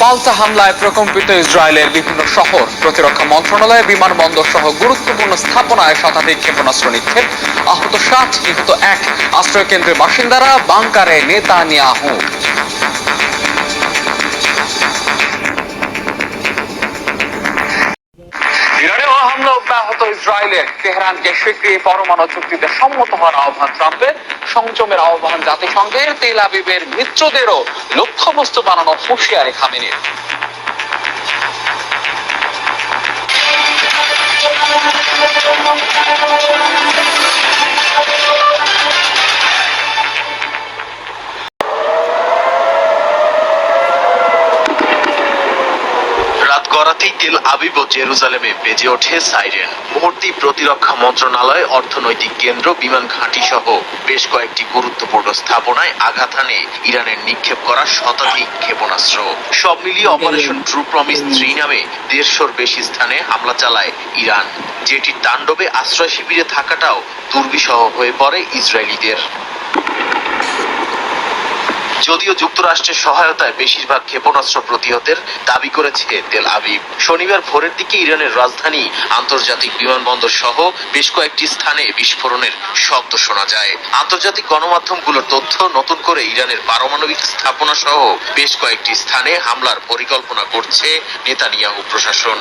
পাল্টা হামলায় প্রকম্পিত ইসরায়েলের বিভিন্ন শহর, প্রতিরক্ষা মন্ত্রণালয়, বিমানবন্দর সহ গুরুত্বপূর্ণ স্থাপনায় শতাধিক ক্ষেপণাস্ত্র নিক্ষেপ, আহত 7, নিহত 1। আশ্রয়কেন্দ্রের বাসিন্দারা, বাংকারে নেতানিয়াহু। ইরানেও হামলা অব্যাহত ইসরায়েলের। তেহরানকে শীঘ্রই পরমাণু চুক্তিতে সম্মত হওয়ার আহ্বান ট্রাম্পের। সংযমের আহ্বান জাতিসংঘের। তেল আবিবের মিত্রদেরও লক্ষ্যবস্তু বানানো হুঁশিয়ারি খামেনির। রাত গড়াতেই তেল আবিব ও জেরুজালেমে বেজে ওঠে সাইরেন। মুহূর্তেই প্রতিরক্ষা মন্ত্রণালয়, অর্থনৈতিক কেন্দ্র, বিমান ঘাঁটি সহ বেশ কয়েকটি গুরুত্বপূর্ণ স্থাপনায় আঘাত হানে ইরানের নিক্ষেপ করা শতাধিক ক্ষেপণাস্ত্র। সব মিলিয়ে অপারেশন ট্রু প্রমিস 3 নামে 150-র বেশি স্থানে হামলা চালায় ইরান, যেটির তাণ্ডবে আশ্রয় শিবিরে থাকাটাও দুর্বিষহ হয়ে পড়ে ইসরায়েলিদের। যদিও যুক্তরাষ্ট্রের সহায়তায় বেশিরভাগ ক্ষেপণাস্ত্র প্রতিহতের দাবি করেছে তেল আবিব। শনিবার ভোরের দিকে ইরানের রাজধানী, আন্তর্জাতিক বিমানবন্দর সহ বেশ কয়েকটি স্থানে বিস্ফোরণের শব্দ শোনা যায়। আন্তর্জাতিক গণমাধ্যমগুলোর তথ্য, নতুন করে ইরানের পারমাণবিক স্থাপনা সহ বেশ কয়েকটি স্থানে হামলার পরিকল্পনা করছে নেতানিয়াহু প্রশাসন।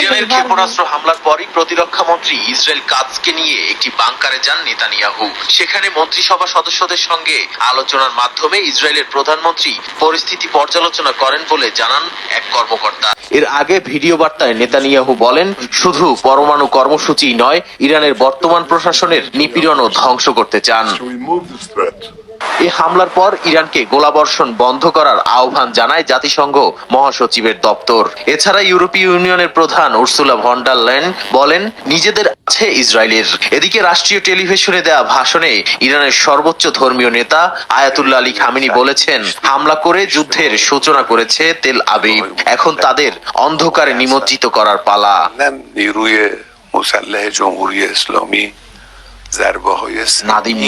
ইরানের ক্ষেপণাস্ত্র হামলার পরই প্রতিরক্ষা মন্ত্রী ইসরায়েল কাৎজকে নিয়ে একটি বাংকারে যান নেতানিয়াহু। সেখানে মন্ত্রিসভা সদস্যদের সঙ্গে আলোচনার মাধ্যমে ইসরায়েলের প্রধানমন্ত্রী পরিস্থিতি পর্যালোচনা করেন বলে জানান এক কর্মকর্তা। এর আগে ভিডিও বার্তায় নেতানিয়াহু বলেন, শুধু পরমাণু কর্মসূচি নয়, ইরানের বর্তমান প্রশাসনের নিপীড়নও ধ্বংস করতে চান। এই হামলার পর ইরানকে গোলাবর্ষণ বন্ধ করার আহ্বান জানায় জাতিসংঘ মহাসচিবের দপ্তর। এছাড়া ইউরোপীয় ইউনিয়নের প্রধান উর্সুলা ভন ডার লেয়েন বলেন, নিজেদের আছে ইসরায়েলের। এদিকে রাষ্ট্রীয় টেলিভিশনে দেয়া ভাষণে ইরানের সর্বোচ্চ ধর্মীয় নেতা আয়াতুল্লাহ আলী খামেনি বলেছেন, হামলা করে যুদ্ধের সূচনা করেছে তেল আবিব, এখন তাদের অন্ধকারে নিমজ্জিত করার পালা। নাদিম